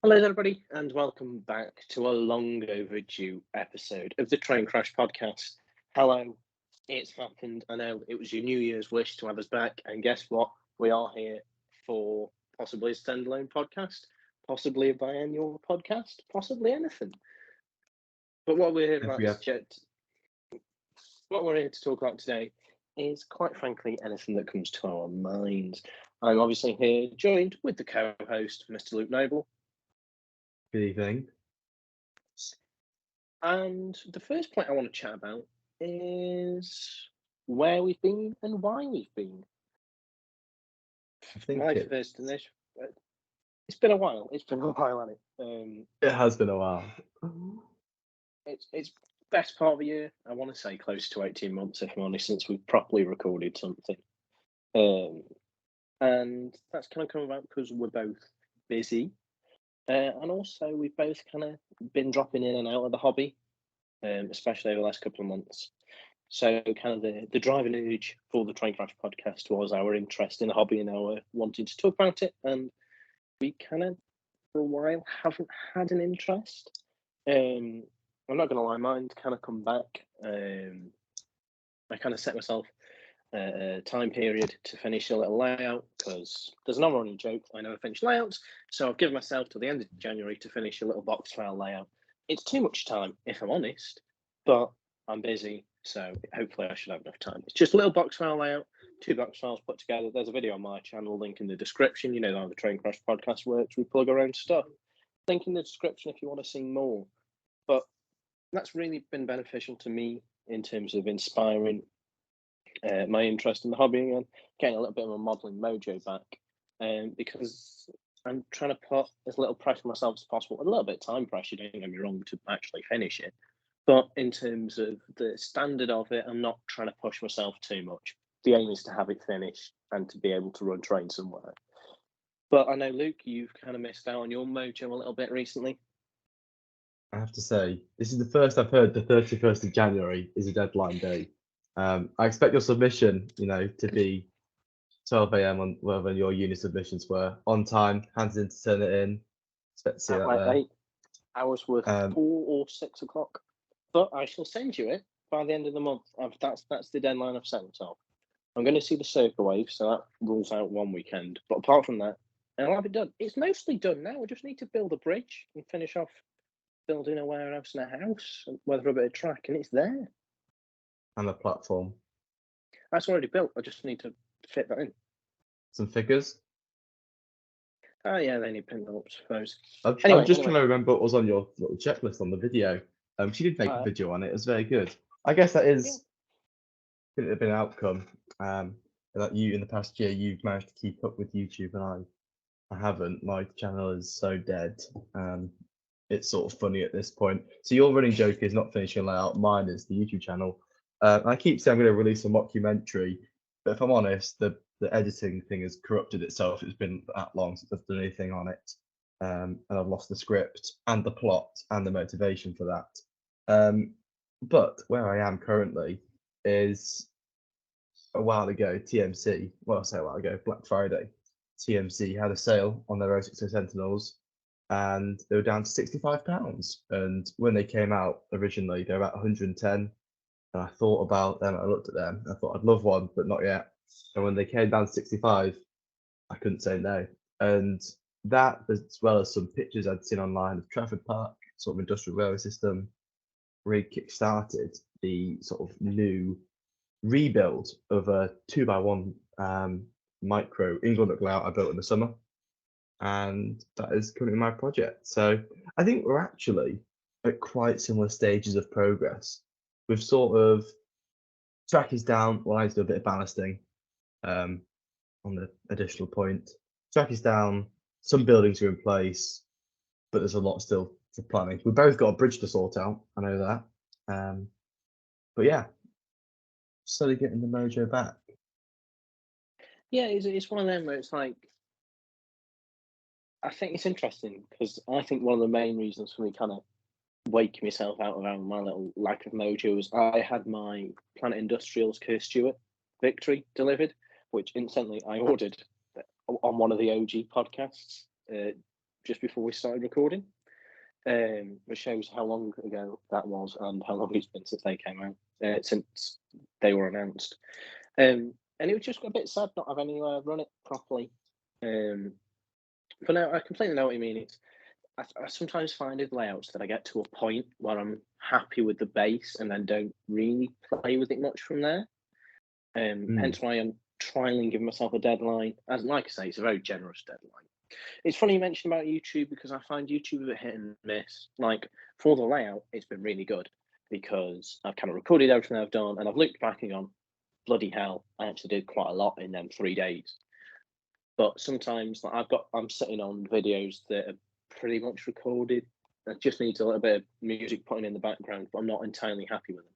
Hello, everybody, and welcome back to a long overdue episode of the Train Crash podcast. Hello, it's happened. I know it was your New Year's wish to have us back, and guess what? We are here for possibly a standalone podcast, possibly a biannual podcast, possibly anything. But what we're here about what we're here to talk about today is, quite frankly, anything that comes to our minds. I'm obviously here joined with the co-host, Mr. Luke Noble. Good evening. And the first point I want to chat about is where we've been and why we've been. I think it's been a while. It's been a while, hasn't it? It has been a while. It's best part of the year. I want to say close to 18 months, if I'm honest, since we've properly recorded something. And that's kind of come about because we're both busy. And also, we've both kind of been dropping in and out of the hobby, especially over the last couple of months. So kind of the driving urge for the Train Crash podcast was our interest in the hobby and our wanting to talk about it. And we kind of, for a while, haven't had an interest. I'm not going to lie, mine's kind of come back. I kind of set myself a time period to finish a little layout, because there's no running joke, I never finish layouts, so I've given myself till the end of January to finish a little box file layout. It's too much time, if I'm honest, but I'm busy, so hopefully I should have enough time. It's just a little box file layout, 2 box files put together. There's a video on my channel, link in the description. You know how the Train Crash podcast works, we plug our own stuff. Link in the description if you want to see more. But that's really been beneficial to me in terms of inspiring my interest in the hobby and getting a little bit of a modelling mojo back, because I'm trying to put as little pressure on myself as possible. A little bit of time pressure, don't get me wrong, to actually finish it. But in terms of the standard of it, I'm not trying to push myself too much. The aim is to have it finished and to be able to run train somewhere. But I know, Luke, you've kind of missed out on your mojo a little bit recently. I have to say, this is the first I've heard the 31st of January is a deadline day. I expect your submission, to be 12 a.m. on whatever your uni submissions were, on time, hands in to turn it in. Expect to see that there. 8 hours worth, 4 or 6 o'clock. But I shall send you it by the end of the month. That's the deadline I've set myself. I'm going to see the circle wave, so that rules out one weekend. But apart from that, I'll have it done. It's mostly done now. We just need to build a bridge and finish off building a warehouse and a house, and weather a bit of track, and it's there. And a platform. That's already built. I just need to fit that in. Some figures. Oh yeah, they need pinned up, I suppose. I'm just trying to remember what was on your little checklist on the video. She did make a video on it. It was very good. I guess that is could have been an outcome. That you in the past year you've managed to keep up with YouTube, and I haven't. My channel is so dead. It's sort of funny at this point. So your running joke is not finishing layout. Mine is the YouTube channel. I keep saying I'm going to release a mockumentary, but if I'm honest, the editing thing has corrupted itself. It's been that long since I've done anything on it, and I've lost the script and the plot and the motivation for that. But where I am currently is a while ago, TMC, well, I say a while ago, Black Friday, TMC had a sale on their 060 Sentinels, and they were down to £65. And when they came out originally, they were about 110. And I thought about them, I looked at them, I thought I'd love one, but not yet. And when they came down to 65, I couldn't say no. And that, as well as some pictures I'd seen online of Trafford Park, sort of industrial railway system, really kick-started the sort of new rebuild of a 2x1 micro England layout I built in the summer. And that is currently my project. So I think we're actually at quite similar stages of progress. We've sort of track is down. Well, I need to do a bit of ballasting on the additional point. Track is down. Some buildings are in place, but there's a lot still for planning. We've both got a bridge to sort out. I know that. But yeah, slowly getting the mojo back. Yeah, it's one of them where it's like, I think it's interesting because I think one of the main reasons for me kind of waking myself out around my little lack of mojo was I had my Planet Industrials Kerr Stewart Victory delivered, which incidentally I ordered on one of the OG podcasts just before we started recording, which shows how long ago that was and how long it's been since they came out, since they were announced. And it was just a bit sad not having anywhere run it properly. But now I completely know what you mean. It's I sometimes find with layouts that I get to a point where I'm happy with the base and then don't really play with it much from there. Hence why I'm trying and giving myself a deadline. As like I say, it's a very generous deadline. It's funny you mentioned about YouTube because I find YouTube a bit hit and miss. Like for the layout, it's been really good because I've kind of recorded everything I've done and I've looked back and gone, bloody hell, I actually did quite a lot in them 3 days. But sometimes like I'm sitting on videos that are pretty much recorded. It just needs a little bit of music putting in the background, but I'm not entirely happy with them.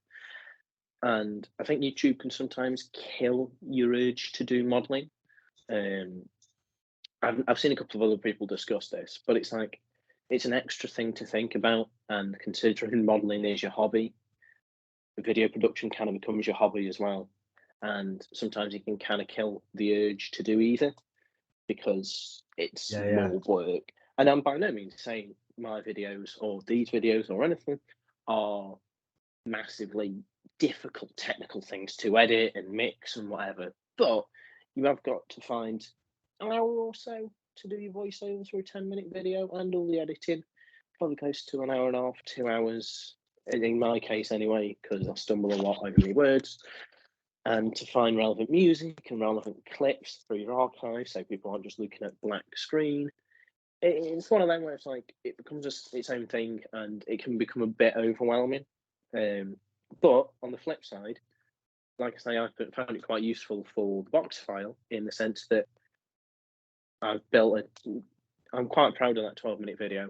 And I think YouTube can sometimes kill your urge to do modeling. I've seen a couple of other people discuss this, but it's like it's an extra thing to think about. And considering modeling is your hobby, video production kind of becomes your hobby as well. And sometimes it can kind of kill the urge to do either because it's more work. And I'm by no means saying my videos or these videos or anything are massively difficult technical things to edit and mix and whatever, but you have got to find an hour or so to do your voiceovers for a 10-minute video and all the editing. Probably close to an hour and a half, 2 hours in my case anyway, because I stumble a lot over my words. And to find relevant music and relevant clips through your archive so people aren't just looking at black screen. It's one of them where it's like it becomes its own thing and it can become a bit overwhelming. But on the flip side, like I say, I found it quite useful for the box file in the sense that I'm quite proud of that 12-minute video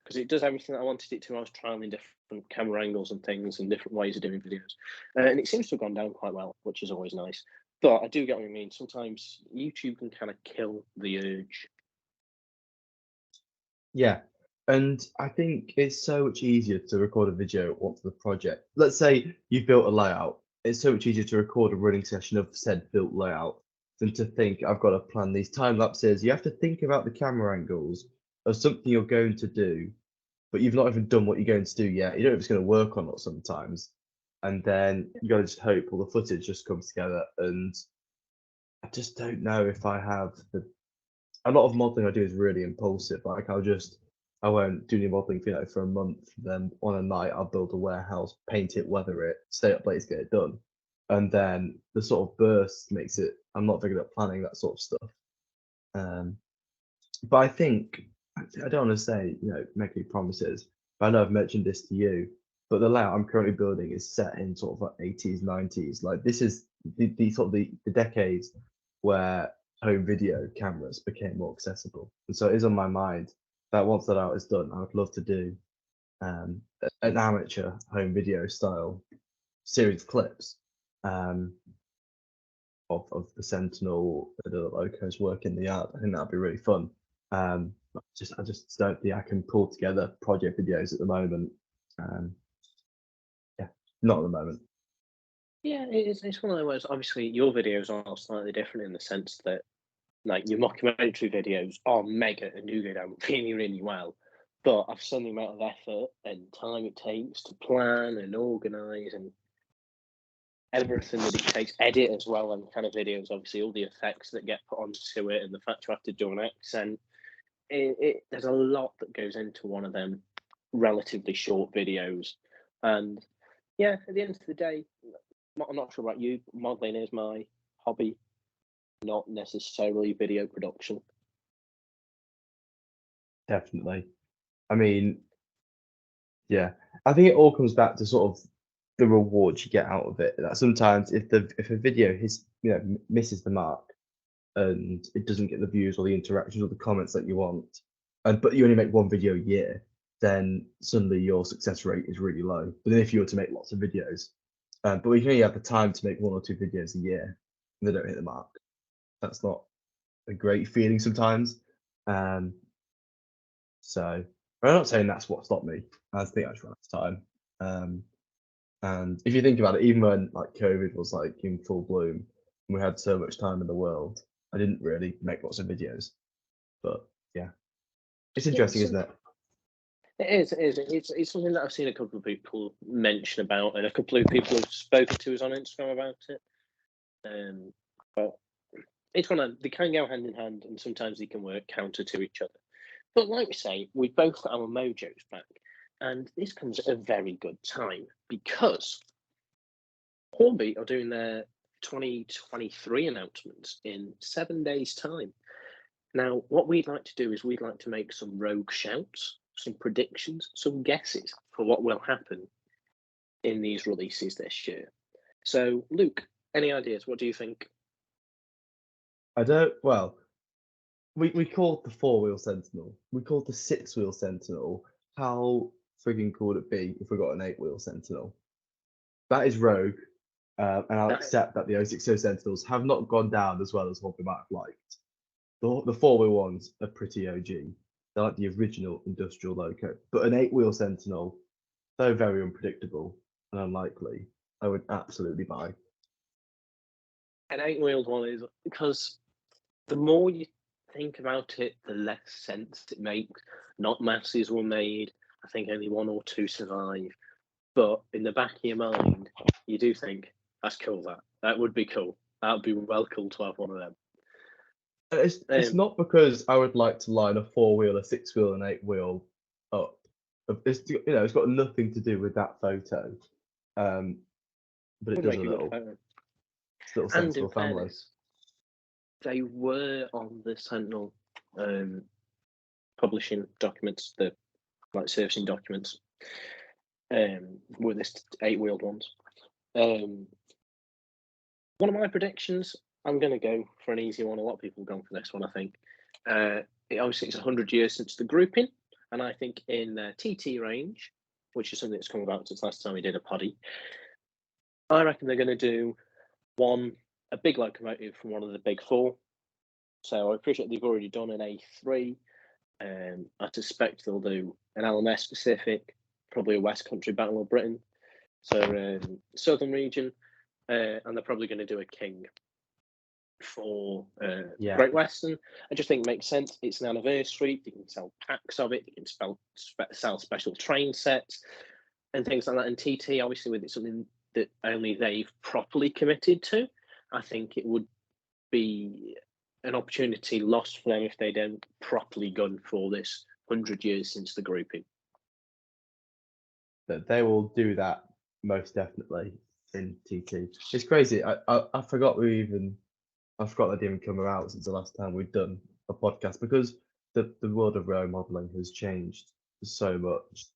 because it does everything that I wanted it to. I was trialing different camera angles and things and different ways of doing videos. And it seems to have gone down quite well, which is always nice. But I do get what you mean. Sometimes YouTube can kind of kill the urge. Yeah. And I think it's so much easier to record a video onto the project. Let's say you've built a layout. It's so much easier to record a running session of said built layout than to think, I've got to plan these time lapses. You have to think about the camera angles of something you're going to do, but you've not even done what you're going to do yet. You don't know if it's going to work or not sometimes. And then you got to just hope all the footage just comes together. And I just don't know if I have a lot of modeling I do is really impulsive. Like I won't do any modeling for a month. Then on a night I'll build a warehouse, paint it, weather it, stay up late to get it done. And then the sort of burst makes it, I'm not very good at planning that sort of stuff. But I think, I don't want to say, make any promises, but I know I've mentioned this to you, but the layout I'm currently building is set in sort of like 80s, 90s. Like this is the sort of the decades where home video cameras became more accessible. And so it is on my mind that once that out is done, I would love to do an amateur home video style series of clips of the Sentinel, the locos work in the yard. I think that'd be really fun. I just don't think I can pull together project videos at the moment. Yeah, not at the moment. Yeah, it's one of those. Obviously, your videos are slightly different in the sense that, like, your mockumentary videos are mega and do go down really, really well. But I've seen the amount of effort and time it takes to plan and organise and everything that it takes, edit as well, and kind of videos. Obviously, all the effects that get put onto it, and the fact you have to do an accent. There's a lot that goes into one of them relatively short videos, and yeah, at the end of the day, I'm not sure about you. Modeling is my hobby, not necessarily video production. Definitely. I mean, yeah, I think it all comes back to sort of the rewards you get out of it. That sometimes if a video misses the mark and it doesn't get the views or the interactions or the comments that you want, but you only make one video a year, then suddenly your success rate is really low. But then if you were to make lots of videos, but we can only have the time to make 1 or 2 videos a year, and they don't hit the mark. That's not a great feeling sometimes. So I'm not saying that's what stopped me. I think I just ran out of time. And if you think about it, even when like COVID was like in full bloom and we had so much time in the world, I didn't really make lots of videos. But yeah. It's interesting, isn't it? It is. It's something that I've seen a couple of people mention about, and a couple of people have spoken to us on Instagram about it. But it's they can go hand in hand, and sometimes they can work counter to each other. But like we say, we've both got our mojos back, and this comes at a very good time because Hornby are doing their 2023 announcements in 7 days' time. Now, what we'd like to do is we'd like to make some rogue shouts, some predictions, some guesses for what will happen in these releases this year. So, Luke, any ideas? What do you think? Well, we called the 4-wheel Sentinel. We called the 6-wheel Sentinel. How frigging cool would it be if we got an 8-wheel Sentinel? That is rogue, and I'll accept that the 060 Sentinels have not gone down as well as what we might have liked. The 4-wheel ones are pretty OG. They're like the original industrial loco. But an 8-wheel Sentinel, so very unpredictable and unlikely, I would absolutely buy. An 8-wheeled one is because the more you think about it, the less sense it makes. Not masses were made. I think only 1 or 2 survive. But in the back of your mind, you do think, that's cool, that would be cool. That would be well cool to have one of them. It's not because I would like to line a 4-wheel, a 6-wheel, and 8-wheel up. It's got nothing to do with that photo. But it does a little Sentinel family. Fairness, they were on the Sentinel publishing documents, the servicing documents, with this 8-wheeled ones. One of my predictions, I'm going to go for an easy one. A lot of people have gone for this one, I think. Obviously, it's 100 years since the grouping, and I think in their TT range, which is something that's come about since last time we did a poddy, I reckon they're going to do a big locomotive from one of the big 4. So I appreciate they've already done an A3. I suspect they'll do an LMS specific, probably a West Country Battle of Britain, so Southern region, and they're probably going to do a King for Great Western. I just think it makes sense. It's an anniversary. You can sell packs of it. You can sell special train sets and things like that. And TT, obviously, with it something that only they've properly committed to, I think it would be an opportunity lost for them if they don't properly gun for this 100 years since the grouping. That they will do that most definitely in TT. It's crazy. I forgot that didn't come out since the last time we'd done a podcast because the world of road modelling has changed so much.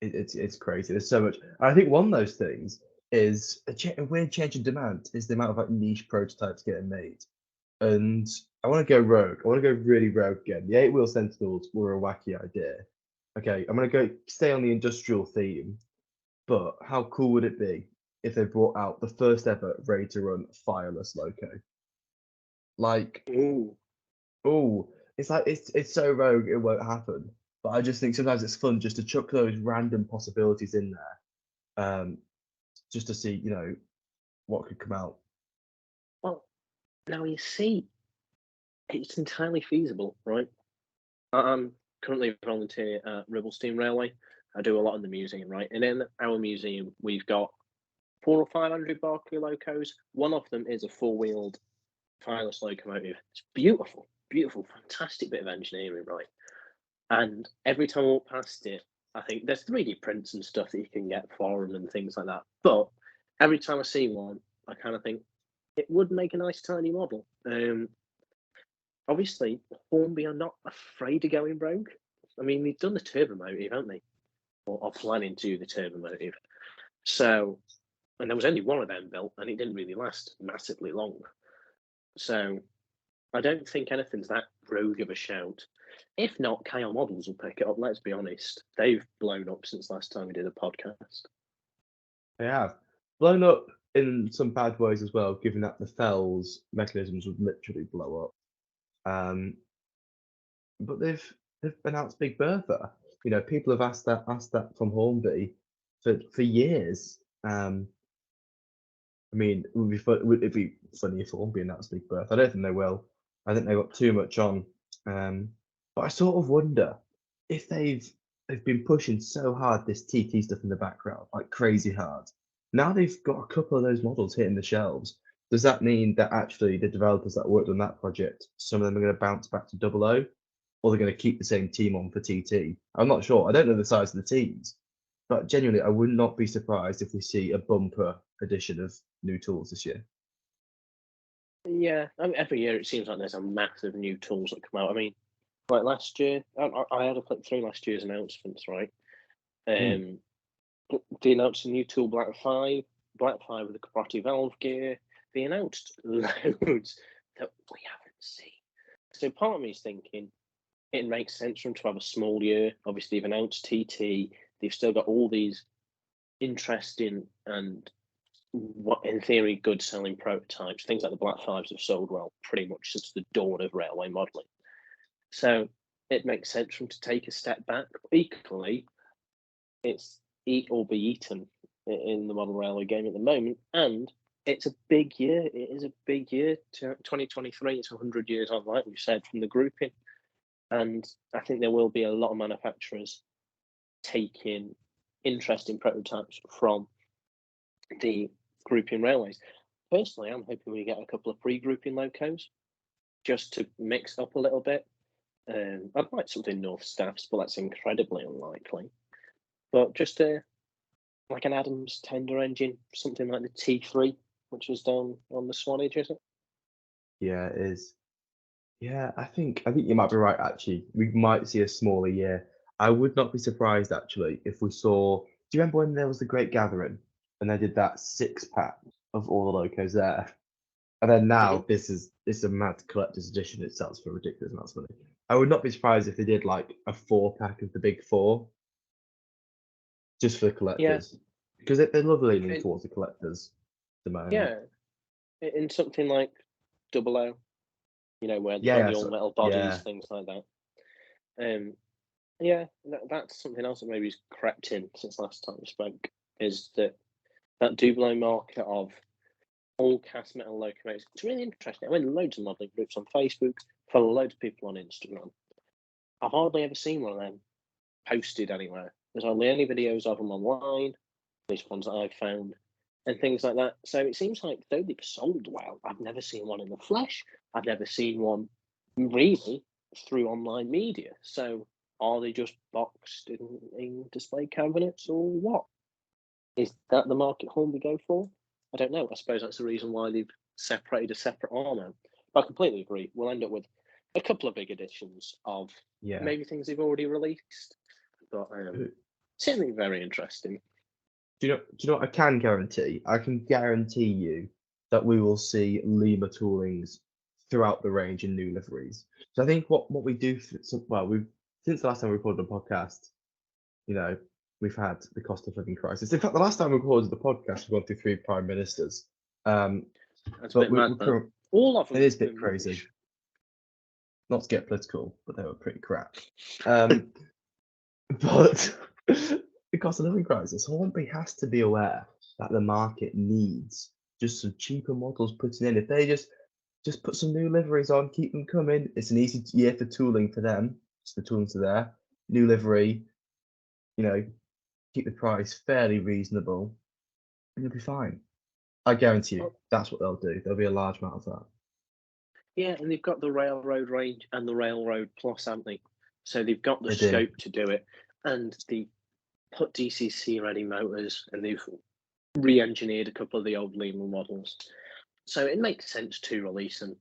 It's crazy. There's so much. I think one of those things is a weird change in demand is the amount of niche prototypes getting made. And I want to go rogue. I want to go really rogue again. The 8-wheel Sentinels were a wacky idea. Okay, I'm going to stay on the industrial theme, but how cool would it be if they brought out the first ever ready to run fireless loco? Like, it's like it's so rogue it won't happen. But I just think sometimes it's fun just to chuck those random possibilities in there, just to see what could come out. Well, now you see, it's entirely feasible, right? I'm currently a volunteer at Ribble Steam Railway. I do a lot in the museum, right? And in our museum, we've got 400 or 500 Barclay locos. One of them is a 4-wheeled fireless locomotive. It's beautiful, fantastic bit of engineering, right? And every time I walk past it, I think there's 3D prints and stuff that you can get for them and things like that. But every time I see one, I kind of think it would make a nice tiny model. Obviously, Hornby are not afraid of going rogue. I mean, they've done the turbo motive, haven't they? Or are planning to do the turbo motive. So, and there was only one of them built, and it didn't really last massively long. So, I don't think anything's that rogue of a shout. If not, KL Models will pick it up. Let's be honest. They've blown up since last time we did a podcast. They have blown up in some bad ways as well, given that the Fells mechanisms would literally blow up. But they've announced Big Bertha. People have asked that from Hornby for years. I mean, would it be funny if Hornby announced Big Bertha? I don't think they will. I think they got too much on But I sort of wonder if they've been pushing so hard this TT stuff in the background, like crazy hard. Now they've got a couple of those models hitting the shelves. Does that mean that actually the developers that worked on that project, some of them are going to bounce back to 00, or they're going to keep the same team on for TT? I'm not sure. I don't know the size of the teams, but genuinely, I would not be surprised if we see a bumper edition of new tools this year. Yeah, I mean, every year it seems like there's a massive new tools that come out. I mean, like last year, I had a click through last year's announcements, right? They announced a new tool, Black 5 with the Capote valve gear. They announced loads that we haven't seen. So part of me is thinking it makes sense for them to have a small year. Obviously, they've announced TT. They've still got all these interesting and, what in theory, good selling prototypes. Things like the Black 5s have sold well pretty much since the dawn of railway modelling. So it makes sense for them to take a step back. Equally, it's eat or be eaten in the model railway game at the moment, and it's a big year. It is a big year. 2023. It's 100 years on, like we said, from the grouping, and I think there will be a lot of manufacturers taking interesting prototypes from the grouping railways. Personally, I'm hoping we get a couple of pre-grouping locos just to mix up a little bit. I'd like something North Staffs, but that's incredibly unlikely. But just like an Adams tender engine, something like the T3, which is down on the Swanage, is it? Yeah, it is. Yeah, I think you might be right. Actually, we might see a smaller year. I would not be surprised actually if we saw. Do you remember when there was the Great Gathering and they did that 6-pack of all the locos there? And then now this is a mad collector's edition. It sells for ridiculous amounts of money. I would not be surprised if they did like a 4-pack of the big four, just for the collectors, because they love leaning towards the collectors at the moment. Yeah, in something like 00, where they've got the all metal bodies, things like that. That's something else that maybe has crept in since last time we spoke, is that Dublo market of all cast metal locomotives. It's really interesting. I went loads of modelling groups on Facebook, follow loads of people on Instagram. I've hardly ever seen one of them posted anywhere. There's only any videos of them online, these ones that I've found, and things like that. So it seems like though they've sold well, I've never seen one in the flesh. I've never seen one through online media. So are they just boxed in display cabinets or what? Is that the market home we go for? I don't know. I suppose that's the reason why they've separated a separate arm. But I completely agree. We'll end up with a couple of big editions of maybe things they've already released. But certainly very interesting. Do you know what I can guarantee? I can guarantee you that we will see Lima toolings throughout the range in new liveries. So I think what we do, since the last time we recorded a podcast, we've had the cost of living crisis. In fact, the last time we recorded the podcast, we've gone through 3 prime ministers. That's a bit mad, all of them. It is a bit crazy. Not to get political, but they were pretty crap. But the cost of living crisis, Hornby has to be aware that the market needs just some cheaper models putting in. If they just put some new liveries on, keep them coming, it's an easy year for tooling for them. Just the toolings are there. New livery, keep the price fairly reasonable, and you'll be fine. I guarantee you, that's what they'll do. There'll be a large amount of that. Yeah, and they've got the Railroad range and the Railroad Plus, haven't they? So they've got the scope to do it. And they put DCC ready motors, and they've re-engineered a couple of the old Lima models. So it makes sense to release them.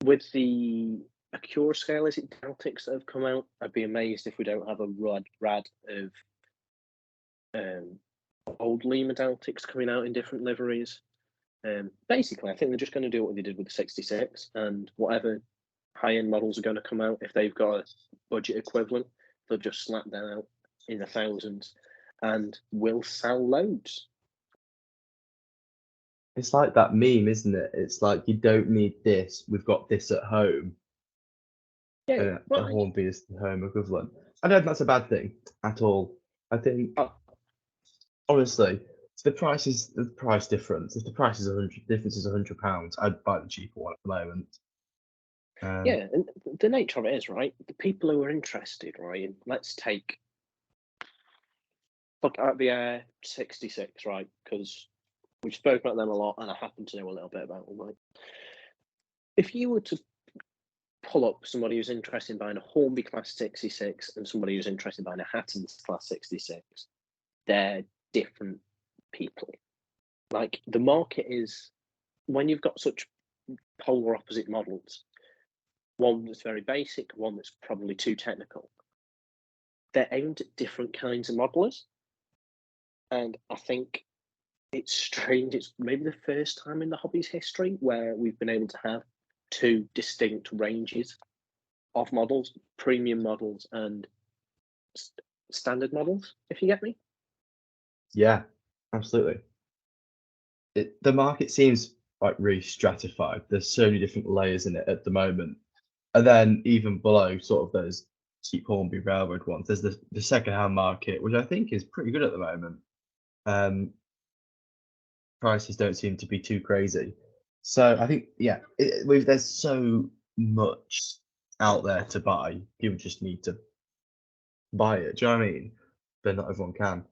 With the Acura scale, is it Deltics that have come out? I'd be amazed if we don't have a rad of old Lima Deltics coming out in different liveries. Basically, I think they're just going to do what they did with the 66, and whatever high-end models are going to come out, if they've got a budget equivalent, they'll just slap them out in the thousands and will sell loads. It's like that meme, isn't it? It's like, you don't need this, we've got this at home. Yeah, the Hornby is the home equivalent. I don't think that's a bad thing at all. I think, honestly, the price difference. If the price is difference is £100, I'd buy the cheaper one at the moment. Yeah, and the nature of it is, right, the people who are interested, right, and let's look at the 66, right, because we've spoken about them a lot, and I happen to know a little bit about them, right? If you were to pull up somebody who's interested in buying a Hornby Class 66 and somebody who's interested in buying a Hatton's Class 66, they're different people. Like, the market is, when you've got such polar opposite models, one that's very basic, one that's probably too technical, they're aimed at different kinds of modelers. And I think it's strange. It's maybe the first time in the hobby's history where we've been able to have two distinct ranges of models, premium models and standard models, if you get me. Yeah, absolutely. The market seems like really stratified. There's so many different layers in it at the moment. And then even below sort of those cheap Hornby Railroad ones, there's the second-hand market, which I think is pretty good at the moment. Prices don't seem to be too crazy. So I think, yeah, there's so much out there to buy. People just need to buy it. Do you know what I mean? But not everyone can.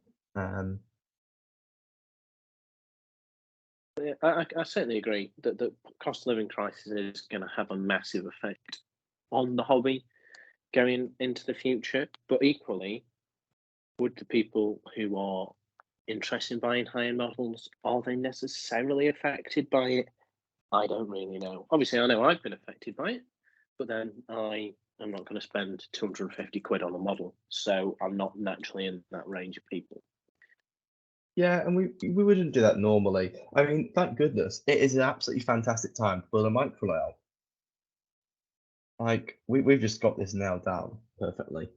Yeah, I certainly agree that the cost of living crisis is going to have a massive effect on the hobby going into the future. But equally, would the people who are interested in buying high-end models, are they necessarily affected by it? I don't really know. Obviously, I know I've been affected by it, but then I am not going to spend 250 quid on a model, so I'm not naturally in that range of people. Yeah, and we wouldn't do that normally. I mean, thank goodness, it is an absolutely fantastic time to build a micro layout. Like we've just got this nailed down perfectly.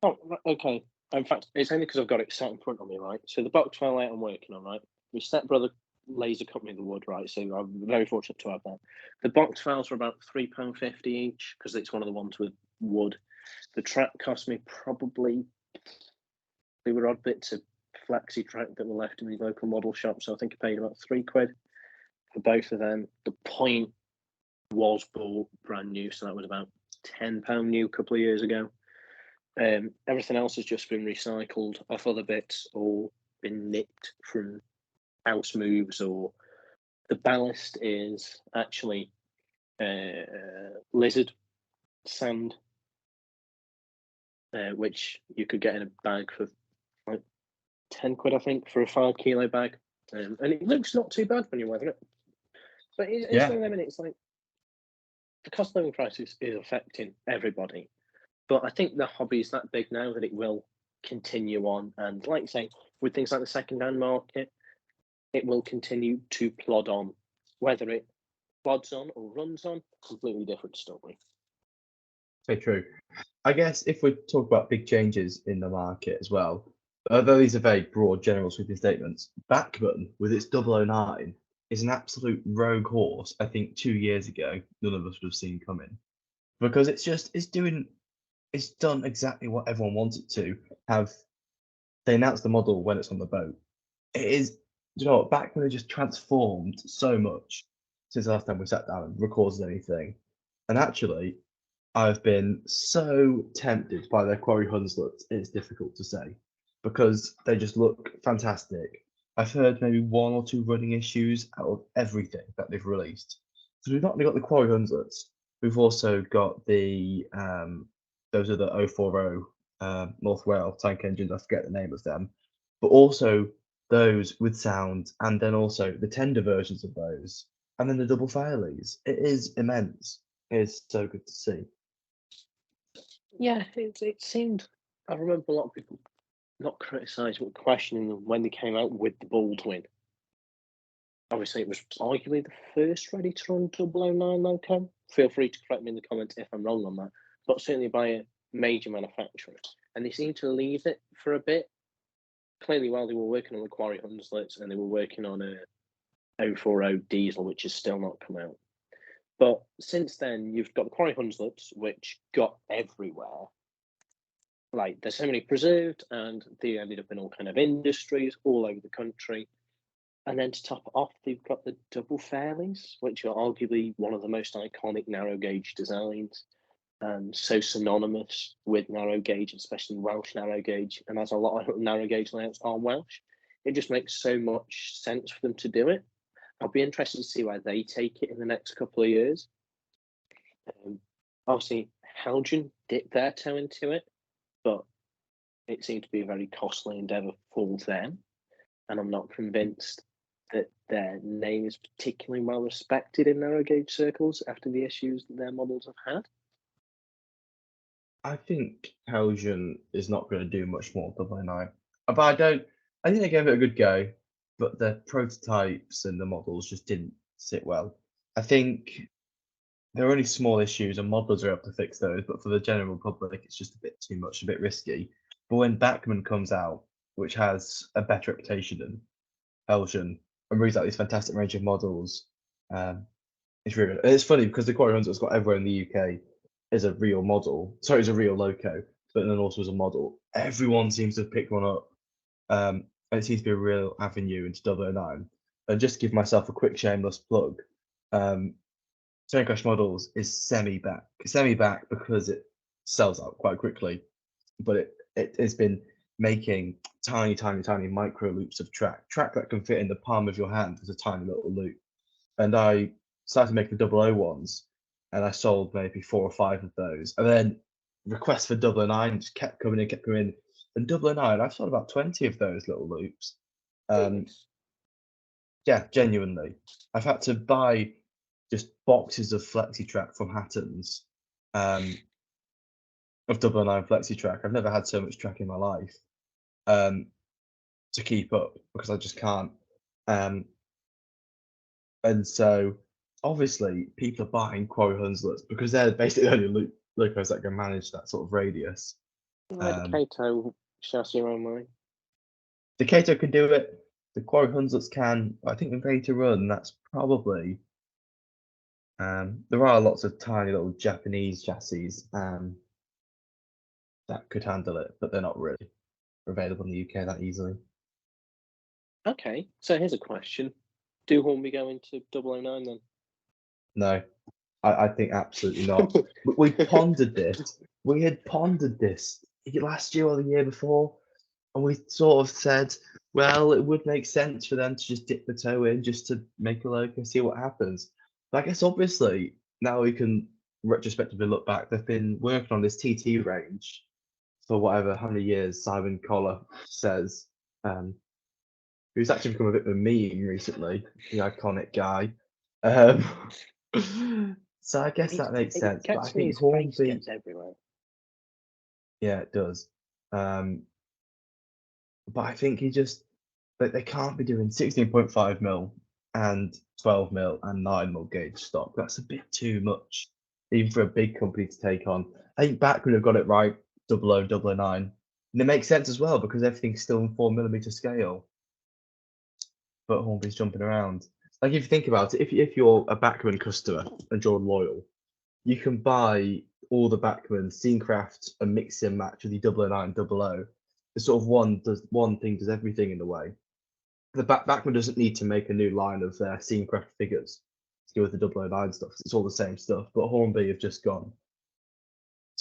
Oh, okay. In fact, it's only because I've got it sat in front of me, right? So the box file layout I'm working on, right? My stepbrother laser cut me the wood, right? So I'm very fortunate to have that. The box files were about £3.50 each because it's one of the ones with wood. The track cost me probably, they were odd bits of flexi track that were left in the local model shop, so I think I paid about £3 for both of them. The point was bought brand new, so that was about £10 new a couple of years ago. Everything else has just been recycled off other bits or been nicked from house moves, or the ballast is actually lizard sand, which you could get in a bag for like 10 quid, I think, for a 5 kilo bag. And it looks not too bad when you're weathering it. But it's one of them, and it's like the cost of living crisis is affecting everybody. But I think the hobby is that big now that it will continue on. And like you say, with things like the second-hand market, it will continue to plod on. Whether it plods on or runs on, completely different story. So true. I guess if we talk about big changes in the market as well, although these are very broad, general sweeping statements, Backman with its 009 is an absolute rogue horse. I think 2 years ago, none of us would have seen coming because it's done exactly what everyone wants it to have. They announced the model when it's on the boat. It is, you know what, Backman has just transformed so much since the last time we sat down and recorded anything. And actually, I've been so tempted by their Quarry Hunslet, it's difficult to say because they just look fantastic. I've heard maybe 1 or 2 running issues out of everything that they've released. So we've not only got the Quarry Hunslets, we've also got the those are the 040 North Wales tank engines, I forget the name of them, but also those with sound, and then also the tender versions of those, and then the double Fairleys. It is immense. It's so good to see. Yeah, it seemed. I remember a lot of people not criticising but questioning them when they came out with the Baldwin. Obviously, it was arguably the first ready-to-run 009 loco. Feel free to correct me in the comments if I'm wrong on that, but certainly by a major manufacturer. And they seemed to leave it for a bit. Clearly, while they were working on the Quarry Hunslets and they were working on a 040 diesel, which has still not come out. But since then, you've got the Quarry Hunslets, which got everywhere. Like, there's so many preserved, and they ended up in all kind of industries all over the country. And then to top it off, they've got the double fairlies, which are arguably one of the most iconic narrow gauge designs, and so synonymous with narrow gauge, especially Welsh narrow gauge. And as a lot of narrow gauge layouts are Welsh, it just makes so much sense for them to do it. I'll be interested to see where they take it in the next couple of years. Obviously, Haldren dipped their toe into it, but it seemed to be a very costly endeavour for them. And I'm not convinced that their name is particularly well respected in narrow gauge circles after the issues that their models have had. I think Haldren is not going to do much more than 009. But I think they gave it a good go, but the prototypes and the models just didn't sit well. I think there are only small issues and models are able to fix those, but for the general public, it's just a bit too much, a bit risky. But when Bachmann comes out, which has a better reputation than Haldren, and brings out these fantastic range of models, it's really good. And it's funny because the Quarry Hunter's got everywhere in the UK is a real model. Sorry, is a real loco, but then also as a model. Everyone seems to have picked one up. And it seems to be a real avenue into 009. And just to give myself a quick shameless plug, Train Crash Models is semi-back because it sells out quite quickly, but it has been making tiny micro loops of track that can fit in the palm of your hand as a tiny little loop. And I started making the 001s, and I sold maybe 4 or 5 of those, and then requests for 009 just kept coming in. And 009, I've sold about 20 of those little loops. Yeah, genuinely, I've had to buy just boxes of FlexiTrack from Hatton's, of 009 FlexiTrack. I've never had so much track in my life, to keep up because I just can't. And so obviously people are buying Quarry Hunslets because they're basically the only locos that can manage that sort of radius. The Kato chassis only. The Kato can do it. The Quarry Hunslets can. I think they're ready to run. That's probably. There are lots of tiny little Japanese chassis that could handle it, but they're not really available in the UK that easily. Okay, so here's a question. Do Hornby go into 009 then? No, I think absolutely not. We pondered this. We had pondered this last year or the year before, and we sort of said, well, it would make sense for them to just dip the toe in just to make a loco, see what happens. But I guess obviously now we can retrospectively look back. They've been working on this TT range for whatever how many years. Simon Collar says, who's actually become a bit of a meme recently, the iconic guy. So I guess that makes sense. But I think Hornby gets everywhere. Yeah, it does. But I think they can't be doing 16.5 mil and 12 mil and 9 mil gauge stock. That's a bit too much, even for a big company to take on. I think Bachmann have got it right, 00, 009. And it makes sense as well because everything's still in 4mm scale. But Hornby's jumping around. Like if you think about it, if you're a Bachmann customer and you're loyal, you can buy all the Bachmann Scenecraft and mix and match with the 009, 00. The sort of one thing does everything in a way. The Bachmann doesn't need to make a new line of their Scenecraft figures to go with the 009 stuff. It's all the same stuff. But Hornby have just gone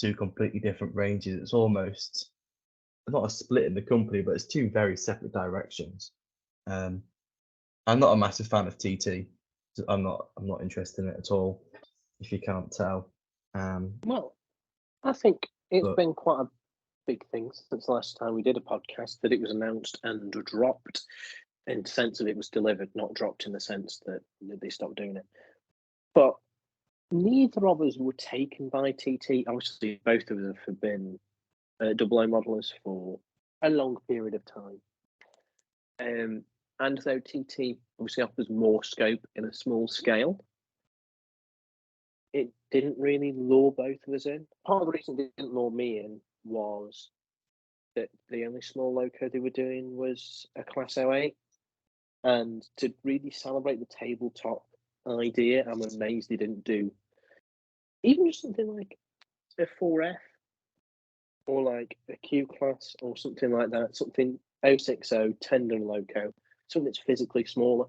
2 completely different ranges. It's almost not a split in the company, but it's 2 very separate directions. I'm not a massive fan of TT. I'm not interested in it at all, if you can't tell. Well, I think it's been quite a big thing since the last time we did a podcast that it was announced and dropped, in the sense of it was delivered, not dropped in the sense that they stopped doing it. But neither of us were taken by TT. Obviously, both of us have been 00 modelers for a long period of time. And though TT obviously offers more scope in a small scale, it didn't really lure both of us in. Part of the reason it didn't lure me in was that the only small loco they were doing was a Class 08. And to really celebrate the tabletop idea, I'm amazed they didn't do even just something like a 4F or like a Q class or something like that, something 060 tendon loco, something that's physically smaller.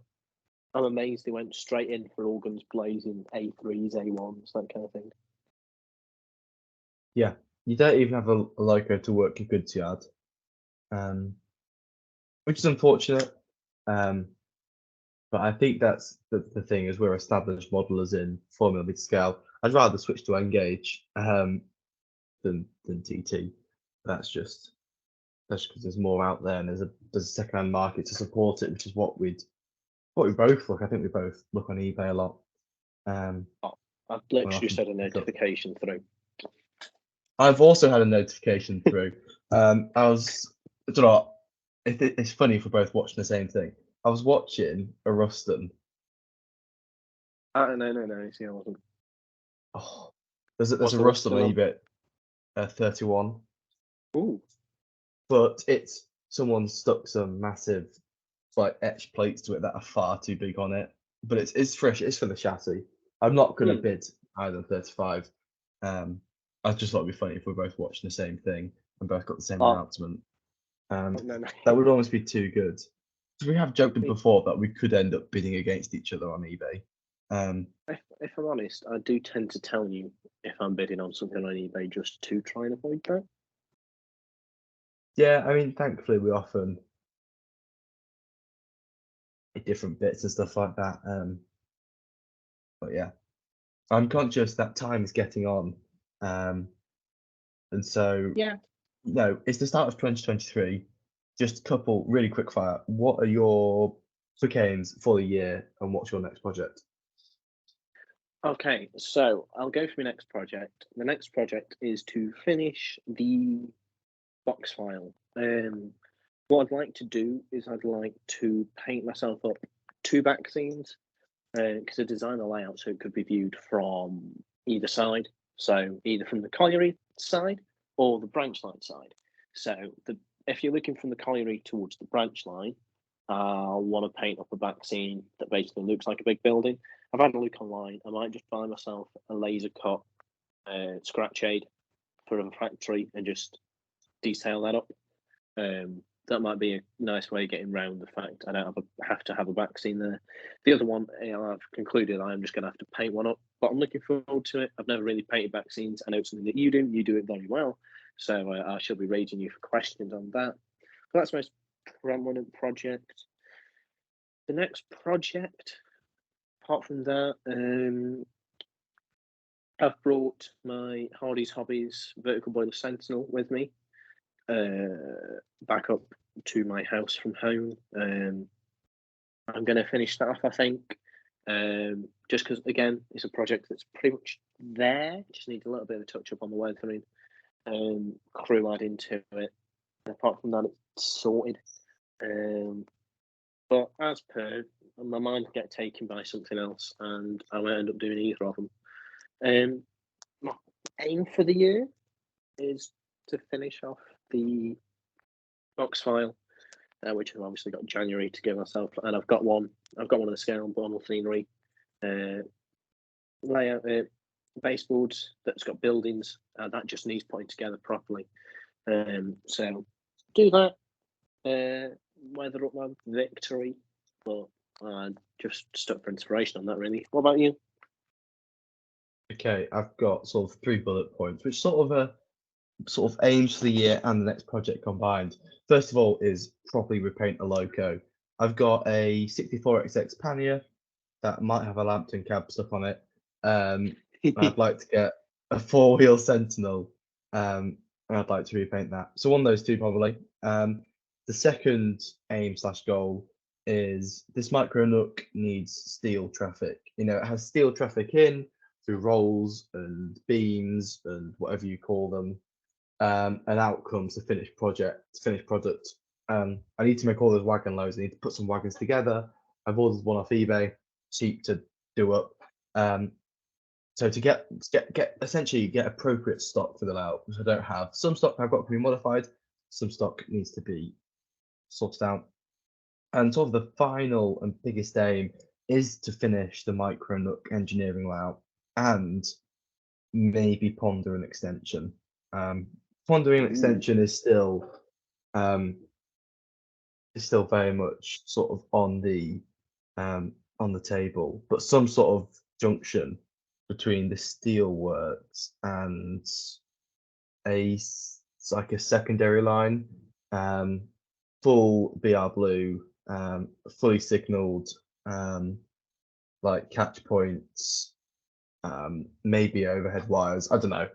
I'm amazed they went straight in for all guns blazing A3s, A1s, that kind of thing. Yeah, you don't even have a logo to work your goods yard, which is unfortunate. But I think that's the thing, is we're established modelers in 4mm scale. I'd rather switch to Engage than TT. That's just because there's more out there and there's a second-hand market to support it, which is what we both look. I think we both look on eBay a lot. I've literally just had a notification through. I've also had a notification through. I don't know. It's funny if we're both watching the same thing. I was watching a Ruston. No. See, I wasn't. Oh, there's a Ruston on eBay, 31. Ooh. But it's someone stuck some massive like etched plates to it that are far too big on it. But it's fresh. It's for the chassis. I'm not gonna bid higher than 35. I just thought it'd be funny if we're both watching the same thing and both got the same announcement. No. That would almost be too good. So we have joked before that we could end up bidding against each other on eBay. If I'm honest, I do tend to tell you if I'm bidding on something on eBay just to try and avoid that. Yeah, I mean, thankfully we often different bits and stuff like that. But yeah, I'm conscious that time is getting on, and so yeah, it's the start of 2023. Just a couple really quick fire. What are your quick aims for the year, and what's your next project? Okay, so I'll go for my next project. The next project is to finish the box file. What I'd like to do is I'd like to paint myself up 2 back scenes, because I designed the layout so it could be viewed from either side. So either from the colliery side or the branch line side. So if you're looking from the colliery towards the branch line, I want to paint up a back scene that basically looks like a big building. I've had a look online. I might just buy myself a laser cut scratch aid for a factory and just detail that up. That might be a nice way of getting around the fact I don't have to have a back scene there. The other one, I've concluded I'm just going to have to paint one up, but I'm looking forward to it. I've never really painted back scenes. I know it's something that you do. You do it very well. So I shall be raging you for questions on that. But that's my most prominent project. The next project, apart from that, I've brought my Hardy's Hobbies Vertical Boiler Sentinel with me back up to my house from home. I'm going to finish that off, I think, just because, again, it's a project that's pretty much there. Just needs a little bit of a touch up on the weathering, crew add into it. And apart from that, it's sorted. But as per, my mind get taken by something else, and I won't end up doing either of them. My aim for the year is to finish off the box file, which I've obviously got January to give myself, and I've got one of the scale and bottle scenery layout baseboards that's got buildings, and that just needs putting together properly. So do that. Weather up my victory, but just stuck for inspiration on that, really. What about you? Okay, I've got sort of 3 bullet points, which sort of aims for the year and the next project combined. First of all is properly repaint a loco. I've got a 64XX pannier that might have a Lambton cab stuck on it. I'd like to get a 4-wheel Sentinel, and I'd like to repaint that. So one of those 2 probably. The second aim / goal is this micro nook needs steel traffic. It has steel traffic in through rolls and beams and whatever you call them, and out comes the finished product. I need to make all those wagon loads. I need to put some wagons together. I've ordered one off eBay, cheap to do up. So to get essentially get appropriate stock for the layout, which I don't have. Some stock I've got can be modified. Some stock needs to be sorted out. And sort of the final and biggest aim is to finish the micro nook engineering layout and maybe ponder an extension. Pondering an extension is still is still very much sort of on the table, but some sort of junction between the steelworks and like a secondary line, full BR Blue, fully signalled, like catch points, maybe overhead wires. I don't know.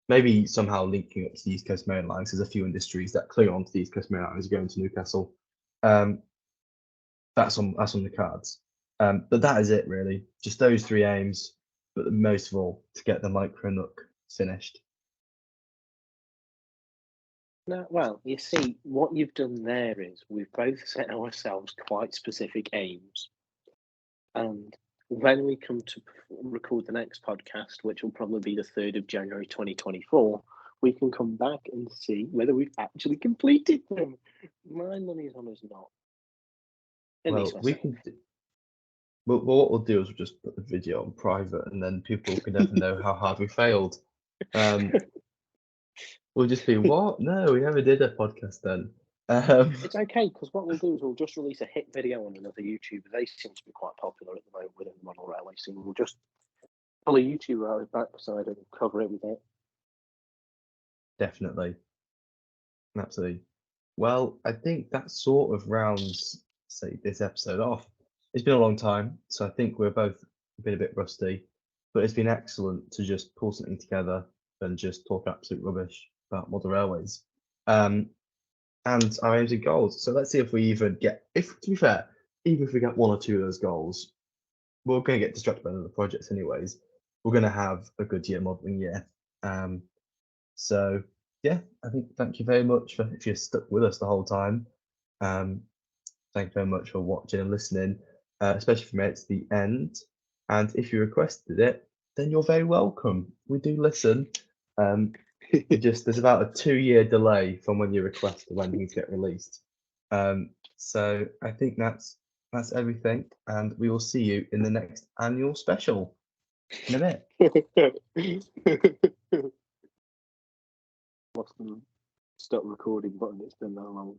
Maybe somehow linking up to the East Coast Main Lines. There's a few industries that cling on to the East Coast Main Lines going to Newcastle. That's on the cards. But that is it really. Just those three aims, but most of all to get the micro nook finished. No, well, you see, what you've done there is we've both set ourselves quite specific aims. And when we come to record the next podcast, which will probably be the 3rd of January 2024, we can come back and see whether we've actually completed them. My money's on us not. Well, we can. Well, what we'll do is we'll just put the video on private, and then people can never know how hard we failed. We'll just be, what? No, we never did a podcast then. It's okay, because what we'll do is we'll just release a hit video on another YouTuber. They seem to be quite popular at the moment within the model railway scene. We'll just pull a YouTuber out of backside and cover it with it. Definitely. Absolutely. Well, I think that sort of rounds, say, this episode off. It's been a long time, so I think we're both been a bit rusty, but it's been excellent to just pull something together and just talk absolute rubbish about model railways. And our aims and goals. So let's see if we even get, to be fair, even if we get one or two of those goals, we're going to get distracted by other projects anyways. We're going to have a good modelling year. So yeah, I think thank you very much if you're stuck with us the whole time. Thank you very much for watching and listening, especially if you made it to the end. And if you requested it, then you're very welcome. We do listen. There's about a 2-year delay from when you request to when things get released. So I think that's everything, and we will see you in the next annual special in a bit. Lost the stop recording button. It's been that long.